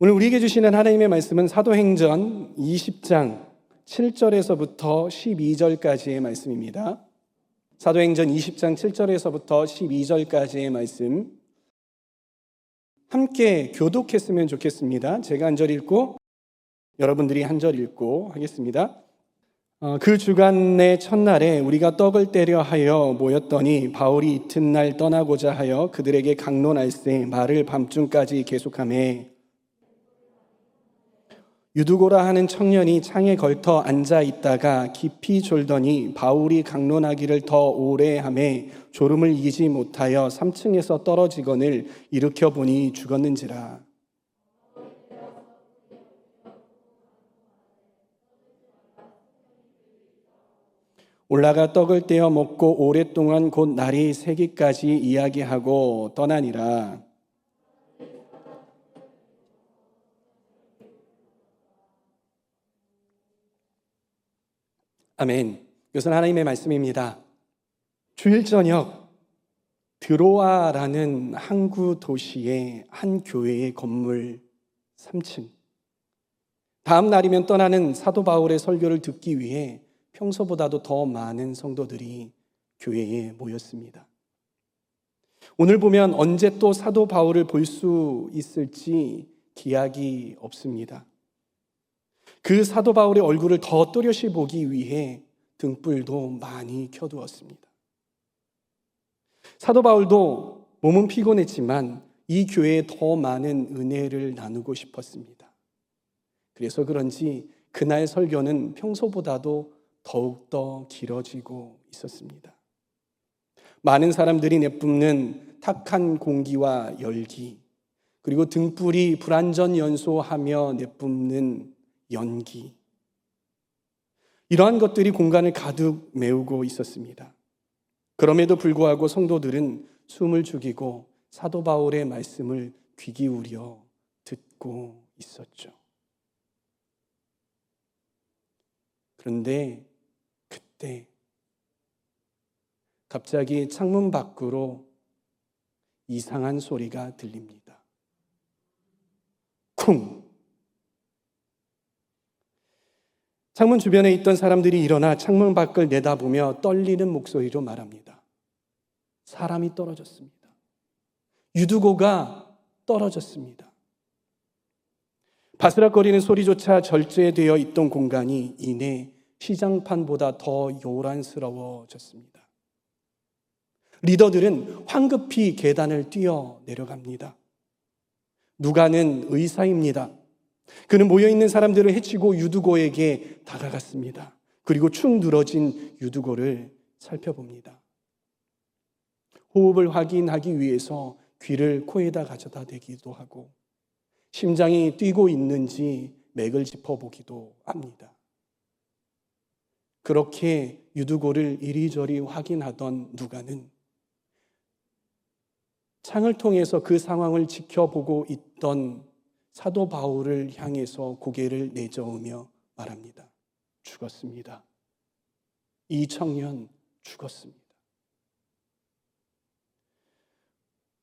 오늘 우리에게 주시는 하나님의 말씀은 사도행전 20장 7절에서부터 12절까지의 말씀입니다. 사도행전 20장 7절에서부터 12절까지의 말씀 함께 교독했으면 좋겠습니다. 제가 한 절 읽고 여러분들이 한 절 읽고 하겠습니다. 그 주간의 첫날에 우리가 떡을 떼려 하여 모였더니 바울이 이튿날 떠나고자 하여 그들에게 강론할세 말을 밤중까지 계속하매 유두고라 하는 청년이 창에 걸터 앉아 있다가 깊이 졸더니 바울이 강론하기를 더 오래 하매 졸음을 이기지 못하여 3층에서 떨어지거늘 일으켜 보니 죽었는지라. 올라가 떡을 떼어 먹고 오랫동안 곧 날이 새기까지 이야기하고 떠나니라. 아멘. 이것은 하나님의 말씀입니다. 주일 저녁 드로아라는 항구 도시의 한 교회의 건물 3층. 다음 날이면 떠나는 사도 바울의 설교를 듣기 위해 평소보다도 더 많은 성도들이 교회에 모였습니다. 오늘 보면 언제 또 사도 바울을 볼 수 있을지 기약이 없습니다. 그 사도 바울의 얼굴을 더 또렷이 보기 위해 등불도 많이 켜두었습니다. 사도 바울도 몸은 피곤했지만 이 교회에 더 많은 은혜를 나누고 싶었습니다. 그래서 그런지 그날 설교는 평소보다도 더욱더 길어지고 있었습니다. 많은 사람들이 내뿜는 탁한 공기와 열기, 그리고 등불이 불완전 연소하며 내뿜는 연기, 이러한 것들이 공간을 가득 메우고 있었습니다. 그럼에도 불구하고 성도들은 숨을 죽이고 사도 바울의 말씀을 귀 기울여 듣고 있었죠. 그런데 그때 갑자기 창문 밖으로 이상한 소리가 들립니다. 쿵! 창문 주변에 있던 사람들이 일어나 창문 밖을 내다보며 떨리는 목소리로 말합니다. 사람이 떨어졌습니다. 유두고가 떨어졌습니다. 바스락거리는 소리조차 절제되어 있던 공간이 이내 시장판보다 더 요란스러워졌습니다. 리더들은 황급히 계단을 뛰어 내려갑니다. 누가는 의사입니다. 그는 모여있는 사람들을 해치고 유두고에게 다가갔습니다. 그리고 축 늘어진 유두고를 살펴봅니다. 호흡을 확인하기 위해서 귀를 코에다 가져다 대기도 하고 심장이 뛰고 있는지 맥을 짚어보기도 합니다. 그렇게 유두고를 이리저리 확인하던 누가는 창을 통해서 그 상황을 지켜보고 있던 사도 바울을 향해서 고개를 내저으며 말합니다. 죽었습니다. 이 청년 죽었습니다.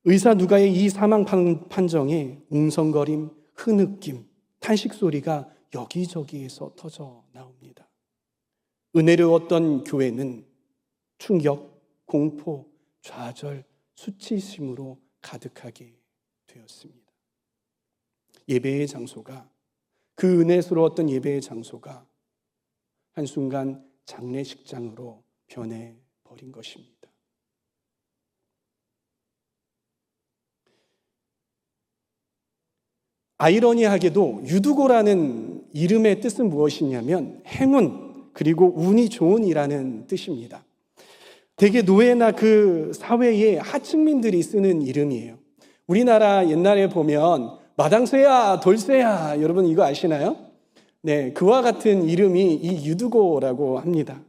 의사 누가의 이 사망 판정에 웅성거림, 흐느낌, 탄식 소리가 여기저기에서 터져 나옵니다. 은혜로웠던 교회는 충격, 공포, 좌절, 수치심으로 가득하게 되었습니다. 예배의 장소가, 그 은혜스러웠던 예배의 장소가 한순간 장례식장으로 변해버린 것입니다. 아이러니하게도 유두고라는 이름의 뜻은 무엇이냐면 행운, 그리고 운이 좋은이라는 뜻입니다. 대개 노예나 그 사회의 하층민들이 쓰는 이름이에요. 우리나라 옛날에 보면 마당쇠야, 돌쇠야, 여러분 이거 아시나요? 네, 그와 같은 이름이 이 유두고라고 합니다.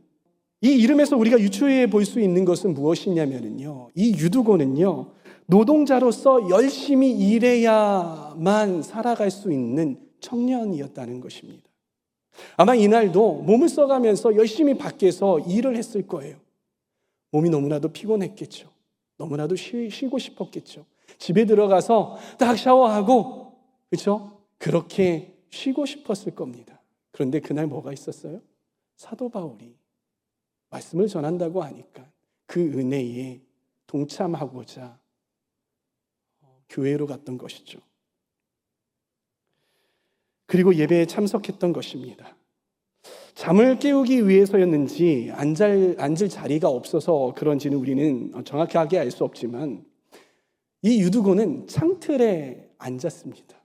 이 이름에서 우리가 유추해 볼 수 있는 것은 무엇이냐면요, 이 유두고는요, 노동자로서 열심히 일해야만 살아갈 수 있는 청년이었다는 것입니다. 아마 이날도 몸을 써가면서 열심히 밖에서 일을 했을 거예요. 몸이 너무나도 피곤했겠죠. 너무나도 쉬고 싶었겠죠. 집에 들어가서 딱 샤워하고, 그렇죠? 그렇게 쉬고 싶었을 겁니다. 그런데 그날 뭐가 있었어요? 사도 바울이 말씀을 전한다고 하니까 그 은혜에 동참하고자 교회로 갔던 것이죠. 그리고 예배에 참석했던 것입니다. 잠을 깨우기 위해서였는지 앉을 자리가 없어서 그런지는 우리는 정확하게 알 수 없지만 이 유두고는 창틀에 앉았습니다.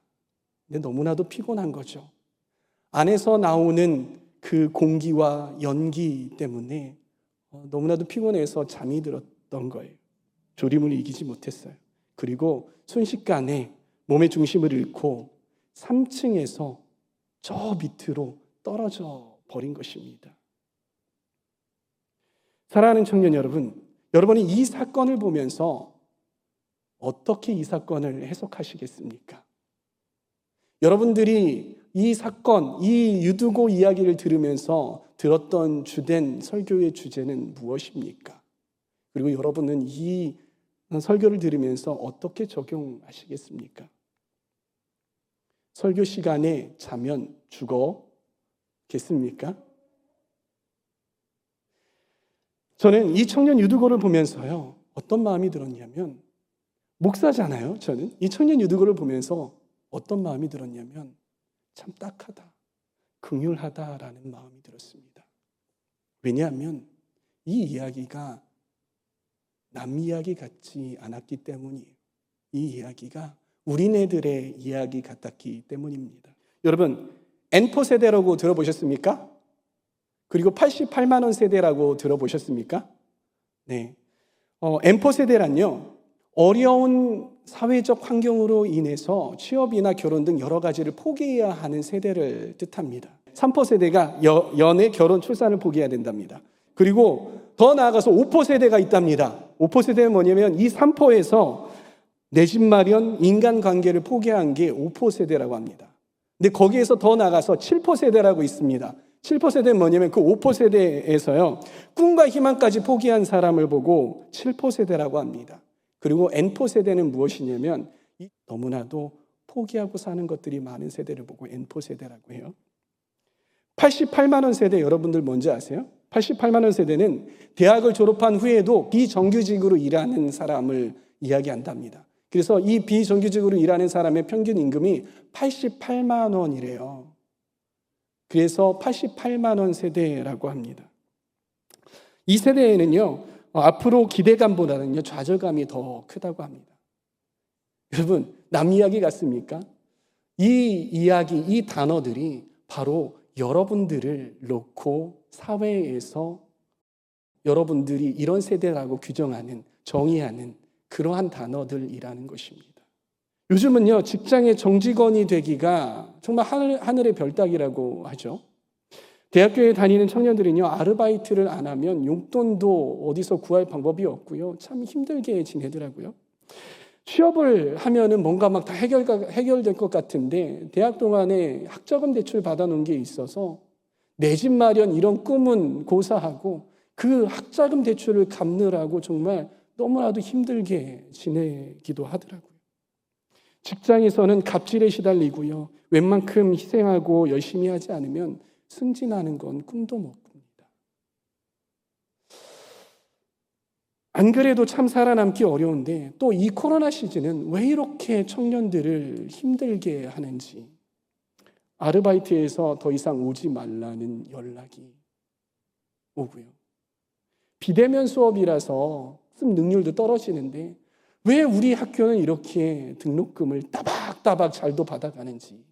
근데 너무나도 피곤한 거죠. 안에서 나오는 그 공기와 연기 때문에 너무나도 피곤해서 잠이 들었던 거예요. 졸음을 이기지 못했어요. 그리고 순식간에 몸의 중심을 잃고 3층에서 저 밑으로 떨어져 버린 것입니다. 사랑하는 청년 여러분, 여러분이 이 사건을 보면서 어떻게 이 사건을 해석하시겠습니까? 여러분들이 이 사건, 이 유두고 이야기를 들으면서 들었던 주된 설교의 주제는 무엇입니까? 그리고 여러분은 이 설교를 들으면서 어떻게 적용하시겠습니까? 설교 시간에 자면 죽었겠습니까? 저는 이 청년 유두고를 보면서요, 어떤 마음이 들었냐면, 목사잖아요, 저는. 이 청년 유두고를 보면서 어떤 마음이 들었냐면, 참 딱하다, 긍휼하다라는 마음이 들었습니다. 왜냐하면 이 이야기가 남 이야기 같지 않았기 때문이에요. 이 이야기가 우리네들의 이야기 같았기 때문입니다. 여러분, N4 세대라고 들어보셨습니까? 그리고 88만 원 세대라고 들어보셨습니까? 네. N4 세대란요, 어려운 사회적 환경으로 인해서 취업이나 결혼 등 여러 가지를 포기해야 하는 세대를 뜻합니다. 3포 세대가 연애, 결혼, 출산을 포기해야 된답니다. 그리고 더 나아가서 5포 세대가 있답니다. 5포 세대는 뭐냐면 이 3포에서 내 집 마련, 인간관계를 포기한 게 5포 세대라고 합니다. 근데 거기에서 더 나가서 7포 세대라고 있습니다. 7포 세대는 뭐냐면 그 5포 세대에서요, 꿈과 희망까지 포기한 사람을 보고 7포 세대라고 합니다. 그리고 N포 세대는 무엇이냐면 너무나도 포기하고 사는 것들이 많은 세대를 보고 N포 세대라고 해요. 88만 원 세대 여러분들 뭔지 아세요? 88만 원 세대는 대학을 졸업한 후에도 비정규직으로 일하는 사람을 이야기한답니다. 그래서 이 비정규직으로 일하는 사람의 평균 임금이 88만 원이래요. 그래서 88만 원 세대라고 합니다. 이 세대에는요, 앞으로 기대감보다는요, 좌절감이 더 크다고 합니다. 여러분, 남 이야기 같습니까? 이 이야기, 이 단어들이 바로 여러분들을 놓고 사회에서 여러분들이 이런 세대라고 규정하는, 정의하는 그러한 단어들이라는 것입니다. 요즘은요, 직장의 정직원이 되기가 정말 하늘의 별 따기라고 하죠. 대학교에 다니는 청년들은요, 아르바이트를 안 하면 용돈도 어디서 구할 방법이 없고요, 참 힘들게 지내더라고요. 취업을 하면은 뭔가 막 다 해결될 것 같은데 대학 동안에 학자금 대출 받아놓은 게 있어서 내 집 마련 이런 꿈은 고사하고 그 학자금 대출을 갚느라고 정말 너무나도 힘들게 지내기도 하더라고요. 직장에서는 갑질에 시달리고요, 웬만큼 희생하고 열심히 하지 않으면 승진하는 건 꿈도 못 꿉니다. 안 그래도 참 살아남기 어려운데 또 이 코로나 시즌은 왜 이렇게 청년들을 힘들게 하는지, 아르바이트에서 더 이상 오지 말라는 연락이 오고요, 비대면 수업이라서 학습 능률도 떨어지는데 왜 우리 학교는 이렇게 등록금을 따박따박 잘도 받아가는지,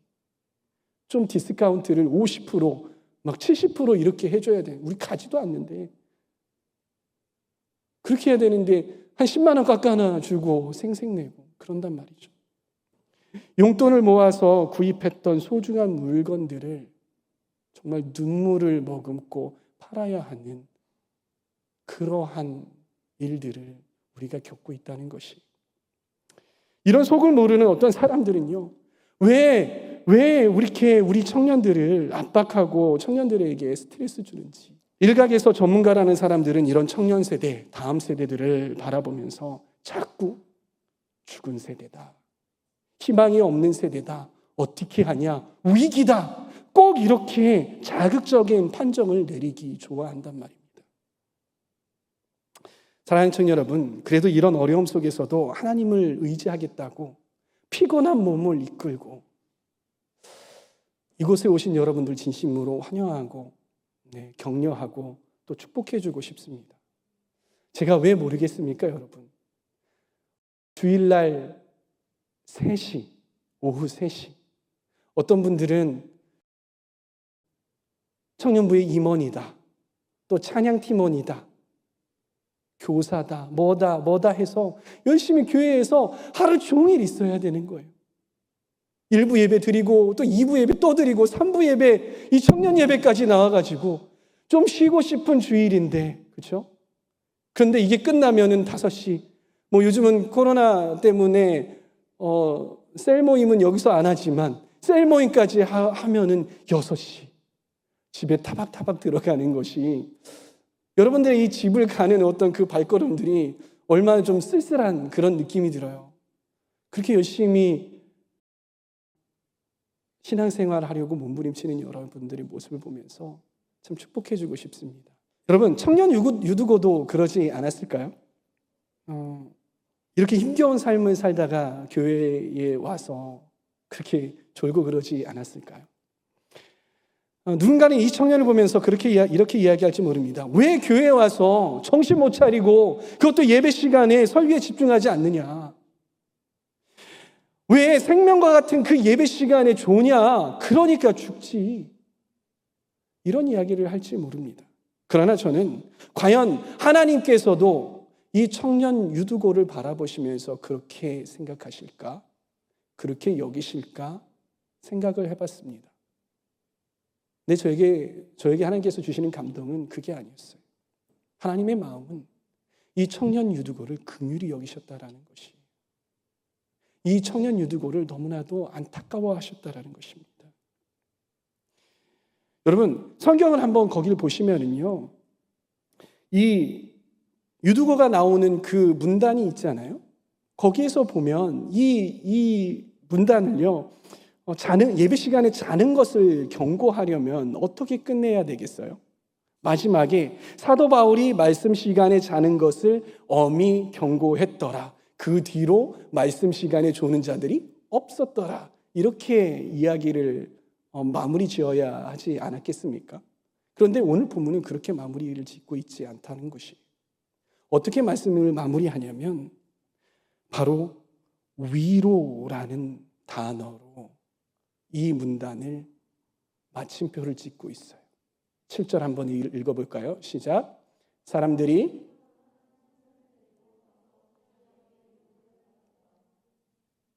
좀 디스카운트를 50%, 막 70% 이렇게 해줘야 돼. 우리 가지도 않는데. 그렇게 해야 되는데 한 10만 원 깎아나 주고 생색내고 그런단 말이죠. 용돈을 모아서 구입했던 소중한 물건들을 정말 눈물을 머금고 팔아야 하는 그러한 일들을 우리가 겪고 있다는 것이, 이런 속을 모르는 어떤 사람들은요, 왜 이렇게 우리 청년들을 압박하고 청년들에게 스트레스 주는지, 일각에서 전문가라는 사람들은 이런 청년 세대, 다음 세대들을 바라보면서 자꾸 죽은 세대다, 희망이 없는 세대다, 어떻게 하냐? 위기다. 꼭 이렇게 자극적인 판정을 내리기 좋아한단 말입니다. 사랑하는 청년 여러분, 그래도 이런 어려움 속에서도 하나님을 의지하겠다고 피곤한 몸을 이끌고 이곳에 오신 여러분들 진심으로 환영하고 격려하고 또 축복해주고 싶습니다. 제가 왜 모르겠습니까, 여러분? 주일날 3시, 오후 3시 어떤 분들은 청년부의 임원이다, 또 찬양팀원이다, 교사다, 뭐다 해서 열심히 교회에서 하루 종일 있어야 되는 거예요. 1부 예배 드리고 또 2부 예배 또 드리고 3부 예배, 이 청년 예배까지 나와가지고 좀 쉬고 싶은 주일인데, 그렇죠? 그런데 이게 끝나면은 5시, 뭐 요즘은 코로나 때문에 셀 모임은 여기서 안 하지만 셀 모임까지 하면은 6시 집에 타박타박 들어가는 것이, 여러분들의 이 집을 가는 어떤 그 발걸음들이 얼마나 좀 쓸쓸한 그런 느낌이 들어요. 그렇게 열심히 신앙생활을 하려고 몸부림치는 여러분들의 모습을 보면서 참 축복해주고 싶습니다. 여러분, 청년 유두고도 그러지 않았을까요? 이렇게 힘겨운 삶을 살다가 교회에 와서 그렇게 졸고 그러지 않았을까요? 누군가는 이 청년을 보면서 이렇게 이야기할지 모릅니다. 왜 교회에 와서 정신 못 차리고 그것도 예배 시간에 설교에 집중하지 않느냐? 왜 생명과 같은 그 예배 시간에 좋으냐? 그러니까 죽지. 이런 이야기를 할지 모릅니다. 그러나 저는 과연 하나님께서도 이 청년 유두고를 바라보시면서 그렇게 생각하실까? 그렇게 여기실까? 생각을 해봤습니다. 근데 저에게 하나님께서 주시는 감동은 그게 아니었어요. 하나님의 마음은 이 청년 유두고를 긍휼히 여기셨다라는 것이, 이 청년 유두고를 너무나도 안타까워하셨다라는 것입니다. 여러분, 성경을 한번 거기를 보시면은요, 이 유두고가 나오는 그 문단이 있잖아요. 거기에서 보면 이 문단을요, 예배 시간에 자는 것을 경고하려면 어떻게 끝내야 되겠어요? 마지막에 사도 바울이 말씀 시간에 자는 것을 엄히 경고했더라. 그 뒤로 말씀 시간에 조는 자들이 없었더라. 이렇게 이야기를 마무리 지어야 하지 않았겠습니까? 그런데 오늘 본문은 그렇게 마무리를 짓고 있지 않다는 것이, 어떻게 말씀을 마무리하냐면 바로 위로라는 단어로 이 문단을 마침표를 찍고 있어요. 7절 한번 읽어볼까요? 시작. 사람들이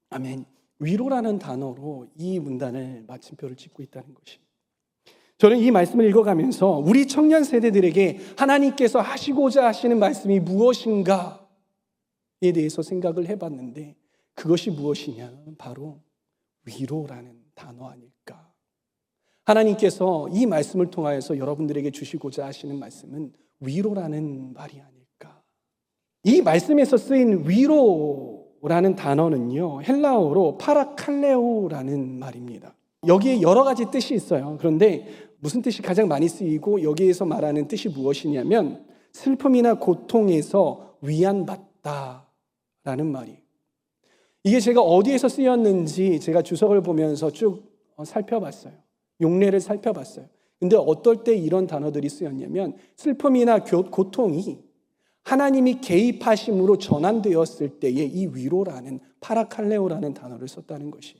아멘. 위로라는 단어로 이 문단을 마침표를 찍고 있다는 것이, 저는 이 말씀을 읽어가면서 우리 청년 세대들에게 하나님께서 하시고자 하시는 말씀이 무엇인가에 대해서 생각을 해봤는데, 그것이 무엇이냐? 바로 위로라는 단어 아닐까? 하나님께서 이 말씀을 통하여서 여러분들에게 주시고자 하시는 말씀은 위로라는 말이 아닐까? 이 말씀에서 쓰인 위로라는 단어는요, 헬라어로 파라칼레오라는 말입니다. 여기에 여러 가지 뜻이 있어요. 그런데 무슨 뜻이 가장 많이 쓰이고 여기에서 말하는 뜻이 무엇이냐면 슬픔이나 고통에서 위안받다라는 말이에요. 이게 제가 어디에서 쓰였는지 제가 주석을 보면서 쭉 살펴봤어요. 용례를 살펴봤어요. 근데 어떨 때 이런 단어들이 쓰였냐면 슬픔이나 고통이 하나님이 개입하심으로 전환되었을 때에 이 위로라는 파라칼레오라는 단어를 썼다는 것이에요.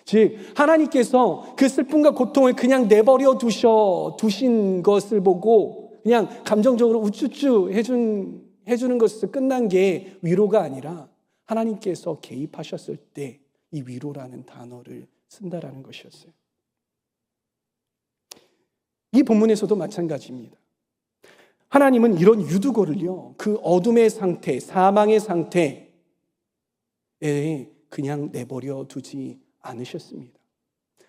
즉 하나님께서 그 슬픔과 고통을 그냥 내버려 두신 것을 보고 그냥 감정적으로 우쭈쭈 해주는 것에서 끝난 게 위로가 아니라 하나님께서 개입하셨을 때 이 위로라는 단어를 쓴다라는 것이었어요. 이 본문에서도 마찬가지입니다. 하나님은 이런 유두고를요, 그 어둠의 상태, 사망의 상태에 그냥 내버려 두지 않으셨습니다.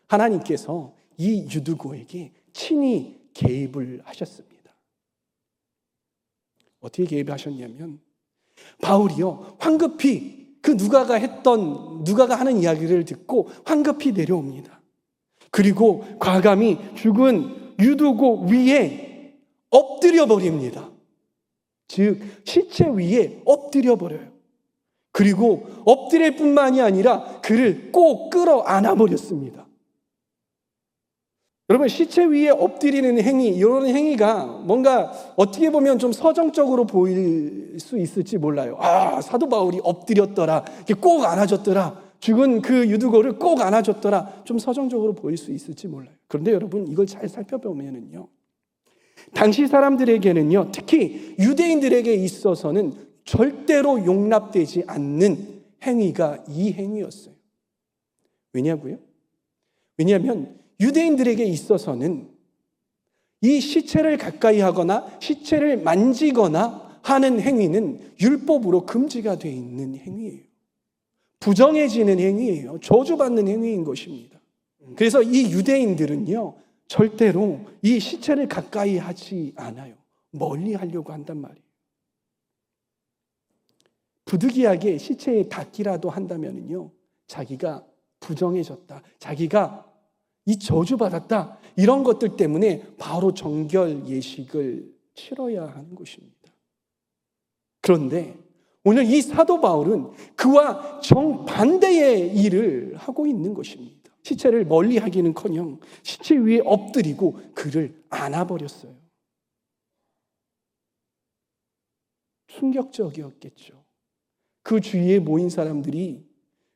하나님께서 이 유두고에게 친히 개입을 하셨습니다. 어떻게 개입하셨냐면 바울이요, 황급히 그 누가가 하는 이야기를 듣고 황급히 내려옵니다. 그리고 과감히 죽은 유두고 위에 엎드려 버립니다. 즉 시체 위에 엎드려 버려요. 그리고 엎드릴 뿐만이 아니라 그를 꼭 끌어안아 버렸습니다. 여러분, 시체 위에 엎드리는 행위, 이런 행위가 뭔가 어떻게 보면 좀 서정적으로 보일 수 있을지 몰라요. 사도 바울이 엎드렸더라, 꼭 안아줬더라, 죽은 그 유두고를 꼭 안아줬더라, 좀 서정적으로 보일 수 있을지 몰라요. 그런데 여러분, 이걸 잘 살펴보면은요, 당시 사람들에게는요, 특히 유대인들에게 있어서는 절대로 용납되지 않는 행위가 이 행위였어요. 왜냐고요? 왜냐하면 유대인들에게 있어서는 이 시체를 가까이 하거나 시체를 만지거나 하는 행위는 율법으로 금지가 되어 있는 행위예요. 부정해지는 행위예요. 저주받는 행위인 것입니다. 그래서 이 유대인들은요, 절대로 이 시체를 가까이 하지 않아요. 멀리 하려고 한단 말이에요. 부득이하게 시체에 닿기라도 한다면요, 자기가 부정해졌다, 자기가 이 저주받았다, 이런 것들 때문에 바로 정결 예식을 치러야 하는 것입니다. 그런데 오늘 이 사도 바울은 그와 정반대의 일을 하고 있는 것입니다. 시체를 멀리 하기는커녕 시체 위에 엎드리고 그를 안아버렸어요. 충격적이었겠죠. 그 주위에 모인 사람들이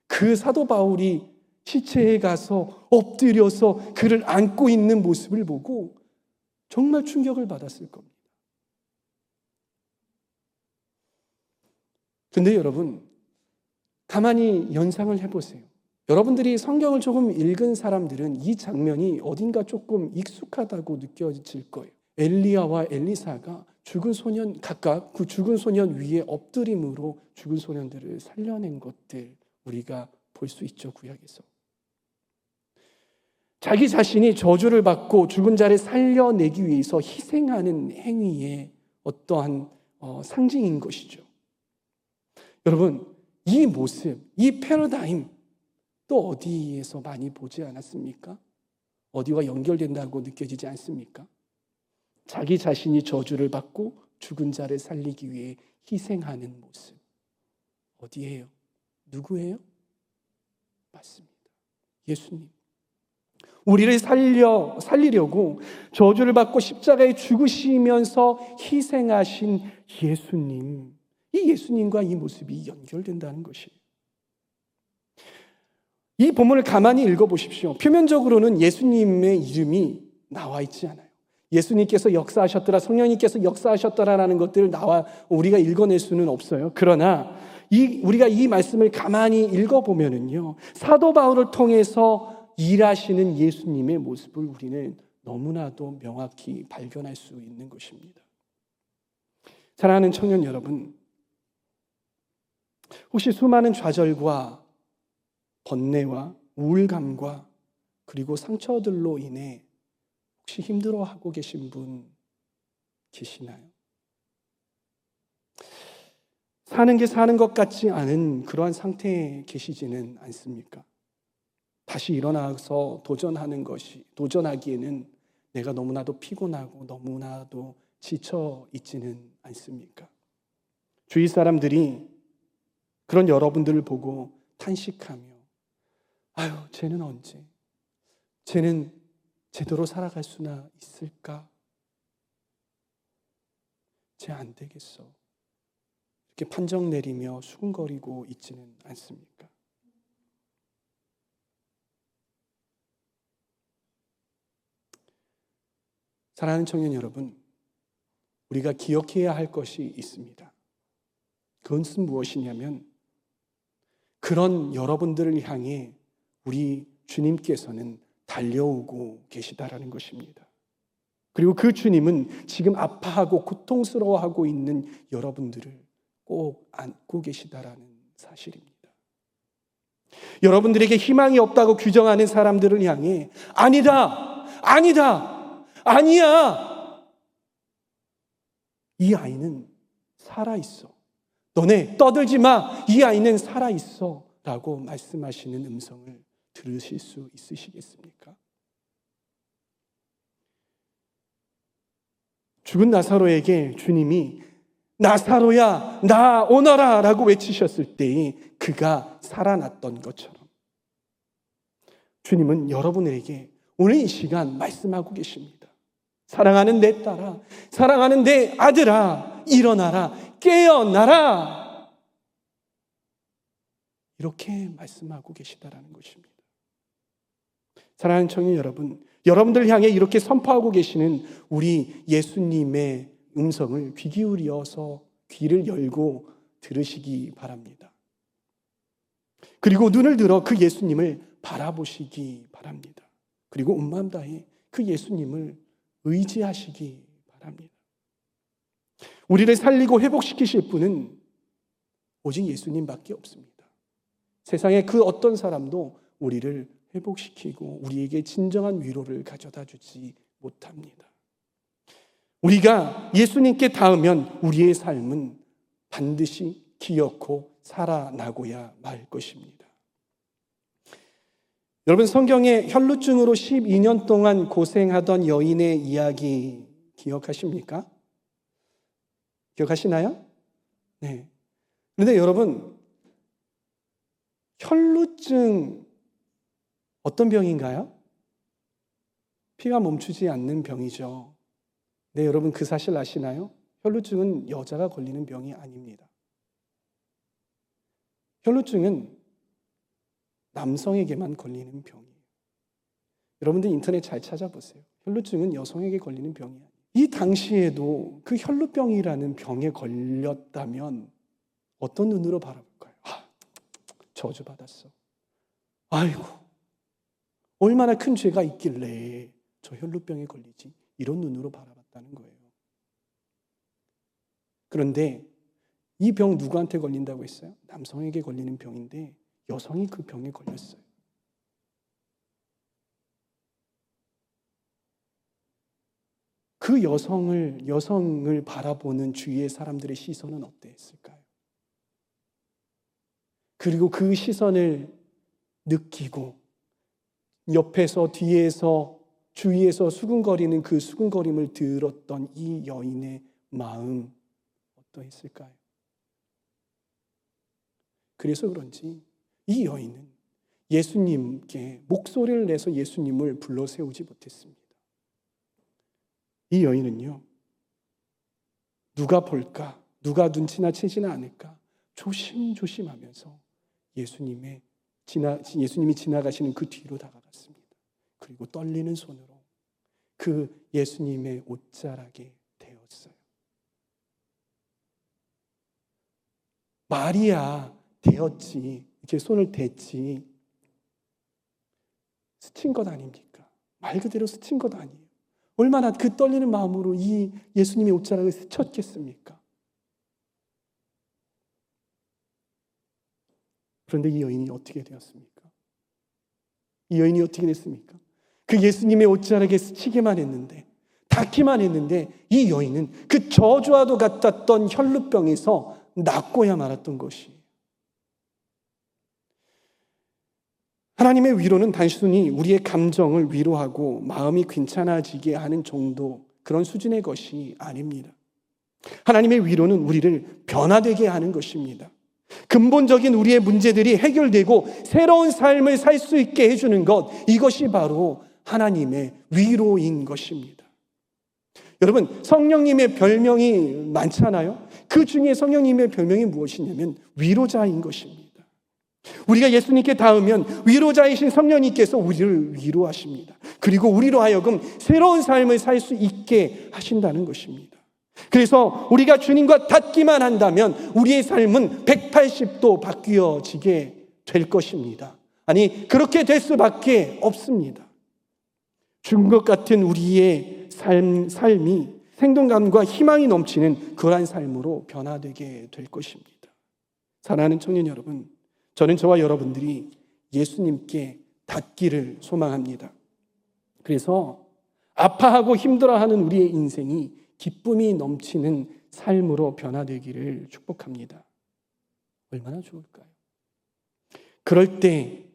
그 사도 바울이 시체에 가서 엎드려서 그를 안고 있는 모습을 보고 정말 충격을 받았을 겁니다. 근데 여러분, 가만히 연상을 해보세요. 여러분들이 성경을 조금 읽은 사람들은 이 장면이 어딘가 조금 익숙하다고 느껴질 거예요. 엘리야와 엘리사가 죽은 소년, 각각 그 죽은 소년 위에 엎드림으로 죽은 소년들을 살려낸 것들 우리가 볼 수 있죠, 구약에서. 자기 자신이 저주를 받고 죽은 자를 살려내기 위해서 희생하는 행위의 어떠한 상징인 것이죠. 여러분, 이 모습, 이 패러다임 또 어디에서 많이 보지 않았습니까? 어디와 연결된다고 느껴지지 않습니까? 자기 자신이 저주를 받고 죽은 자를 살리기 위해 희생하는 모습. 어디예요? 누구예요? 맞습니다. 예수님. 우리를 살리려고 저주를 받고 십자가에 죽으시면서 희생하신 예수님. 이 예수님과 이 모습이 연결된다는 것이에요. 이 본문을 가만히 읽어보십시오. 표면적으로는 예수님의 이름이 나와 있지 않아요. 예수님께서 역사하셨더라, 성령님께서 역사하셨더라라는 것들을 우리가 읽어낼 수는 없어요. 그러나 우리가 이 말씀을 가만히 읽어보면은요, 사도 바울을 통해서 일하시는 예수님의 모습을 우리는 너무나도 명확히 발견할 수 있는 것입니다. 사랑하는 청년 여러분, 혹시 수많은 좌절과 번뇌와 우울감과 그리고 상처들로 인해 혹시 힘들어하고 계신 분 계시나요? 사는 게 사는 것 같지 않은 그러한 상태에 계시지는 않습니까? 다시 일어나서 도전하기에는 내가 너무나도 피곤하고 너무나도 지쳐 있지는 않습니까? 주위 사람들이 그런 여러분들을 보고 탄식하며 아유, 쟤는 언제? 쟤는 제대로 살아갈 수나 있을까? 쟤 안 되겠어. 이렇게 판정 내리며 수군거리고 있지는 않습니까? 사랑하는 청년 여러분, 우리가 기억해야 할 것이 있습니다. 그것은 무엇이냐면 그런 여러분들을 향해 우리 주님께서는 달려오고 계시다라는 것입니다. 그리고 그 주님은 지금 아파하고 고통스러워하고 있는 여러분들을 꼭 안고 계시다라는 사실입니다. 여러분들에게 희망이 없다고 규정하는 사람들을 향해 아니다, 아니다, 아니야. 이 아이는 살아있어. 너네 떠들지 마. 이 아이는 살아있어. 라고 말씀하시는 음성을 들으실 수 있으시겠습니까? 죽은 나사로에게 주님이 나사로야 나 오너라 라고 외치셨을 때에 그가 살아났던 것처럼 주님은 여러분에게 오늘 이 시간 말씀하고 계십니다. 사랑하는 내 딸아, 사랑하는 내 아들아, 일어나라, 깨어나라. 이렇게 말씀하고 계시다라는 것입니다. 사랑하는 청년 여러분, 여러분들 향해 이렇게 선포하고 계시는 우리 예수님의 음성을 귀 기울여서 귀를 열고 들으시기 바랍니다. 그리고 눈을 들어 그 예수님을 바라보시기 바랍니다. 그리고 온 마음 다해 그 예수님을 의지하시기 바랍니다. 우리를 살리고 회복시키실 분은 오직 예수님밖에 없습니다. 세상의 그 어떤 사람도 우리를 회복시키고 우리에게 진정한 위로를 가져다 주지 못합니다. 우리가 예수님께 닿으면 우리의 삶은 반드시 기어코 살아나고야 말 것입니다. 여러분, 성경에 혈루증으로 12년 동안 고생하던 여인의 이야기 기억하십니까? 기억하시나요? 네. 그런데 여러분, 혈루증 어떤 병인가요? 피가 멈추지 않는 병이죠. 네, 여러분 그 사실 아시나요? 혈루증은 여자가 걸리는 병이 아닙니다. 혈루증은 남성에게만 걸리는 병이에요. 여러분들 인터넷 잘 찾아보세요. 혈루증은 여성에게 걸리는 병이 아니에요. 이 당시에도 그 혈루병이라는 병에 걸렸다면 어떤 눈으로 바라볼까요? 저주받았어. 아이고, 얼마나 큰 죄가 있길래 저 혈루병에 걸리지? 이런 눈으로 바라봤다는 거예요. 그런데 이 병 누구한테 걸린다고 했어요? 남성에게 걸리는 병인데 여성이 그 병에 걸렸어요. 그 여성을 바라보는 주위의 사람들의 시선은 어땠을까요? 그리고 그 시선을 느끼고 옆에서 뒤에서 주위에서 수군거리는 그 수군거림을 들었던 이 여인의 마음 어떠했을까요? 그래서 그런지 이 여인은 예수님께 목소리를 내서 예수님을 불러 세우지 못했습니다. 이 여인은요, 누가 볼까? 누가 눈치나 채지는 않을까? 조심조심하면서 예수님이 지나가시는 그 뒤로 다가갔습니다. 그리고 떨리는 손으로 그 예수님의 옷자락에 대었어요. 말이야 대었지, 이렇게 손을 댔지 스친 것 아닙니까? 말 그대로 스친 것 아니에요. 얼마나 그 떨리는 마음으로 이 예수님의 옷자락을 스쳤겠습니까? 그런데 이 여인이 어떻게 되었습니까? 이 여인이 어떻게 됐습니까? 그 예수님의 옷자락에 스치기만 했는데, 닿기만 했는데 이 여인은 그 저주와도 같았던 혈루병에서 낫고야 말았던 것이에요. 하나님의 위로는 단순히 우리의 감정을 위로하고 마음이 괜찮아지게 하는 정도, 그런 수준의 것이 아닙니다. 하나님의 위로는 우리를 변화되게 하는 것입니다. 근본적인 우리의 문제들이 해결되고 새로운 삶을 살 수 있게 해주는 것, 이것이 바로 하나님의 위로인 것입니다. 여러분, 성령님의 별명이 많잖아요. 그 중에 성령님의 별명이 무엇이냐면 위로자인 것입니다. 우리가 예수님께 닿으면 위로자이신 성령님께서 우리를 위로하십니다. 그리고 우리로 하여금 새로운 삶을 살 수 있게 하신다는 것입니다. 그래서 우리가 주님과 닿기만 한다면 우리의 삶은 180도 바뀌어지게 될 것입니다. 아니, 그렇게 될 수밖에 없습니다. 죽은 것 같은 우리의 삶이 생동감과 희망이 넘치는 그러한 삶으로 변화되게 될 것입니다. 사랑하는 청년 여러분, 저는 저와 여러분들이 예수님께 닿기를 소망합니다. 그래서 아파하고 힘들어하는 우리의 인생이 기쁨이 넘치는 삶으로 변화되기를 축복합니다. 얼마나 좋을까요? 그럴 때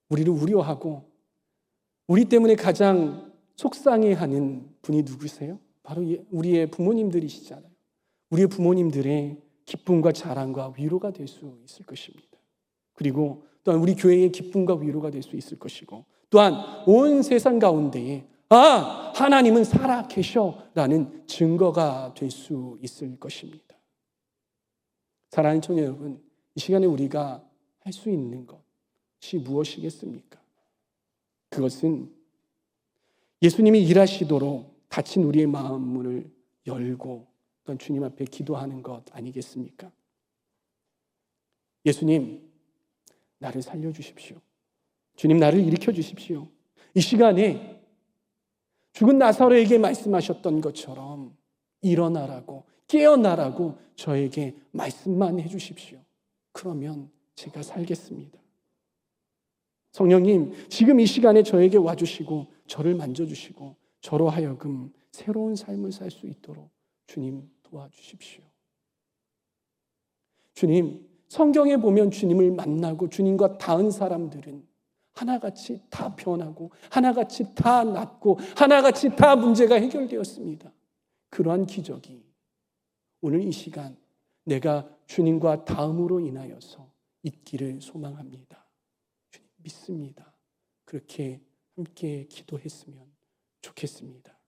우리를 우려하고 우리 때문에 가장 속상해하는 분이 누구세요? 바로 우리의 부모님들이시잖아요. 우리의 부모님들의 기쁨과 자랑과 위로가 될 수 있을 것입니다. 그리고 또한 우리 교회의 기쁨과 위로가 될 수 있을 것이고, 또한 온 세상 가운데에 하나님은 살아 계셔라는 증거가 될 수 있을 것입니다. 사랑하는 청년 여러분, 이 시간에 우리가 할 수 있는 것이 무엇이겠습니까? 그것은 예수님이 일하시도록 닫힌 우리의 마음 문을 열고 또한 주님 앞에 기도하는 것 아니겠습니까? 예수님, 나를 살려주십시오. 주님, 나를 일으켜 주십시오. 이 시간에 죽은 나사로에게 말씀하셨던 것처럼 일어나라고, 깨어나라고 저에게 말씀만 해주십시오. 그러면 제가 살겠습니다. 성령님, 지금 이 시간에 저에게 와주시고 저를 만져주시고 저로 하여금 새로운 삶을 살 수 있도록 주님 도와주십시오. 주님, 성경에 보면 주님을 만나고 주님과 닿은 사람들은 하나같이 다 변하고 하나같이 다 낫고 하나같이 다 문제가 해결되었습니다. 그러한 기적이 오늘 이 시간 내가 주님과 닿음으로 인하여서 있기를 소망합니다. 주님 믿습니다. 그렇게 함께 기도했으면 좋겠습니다.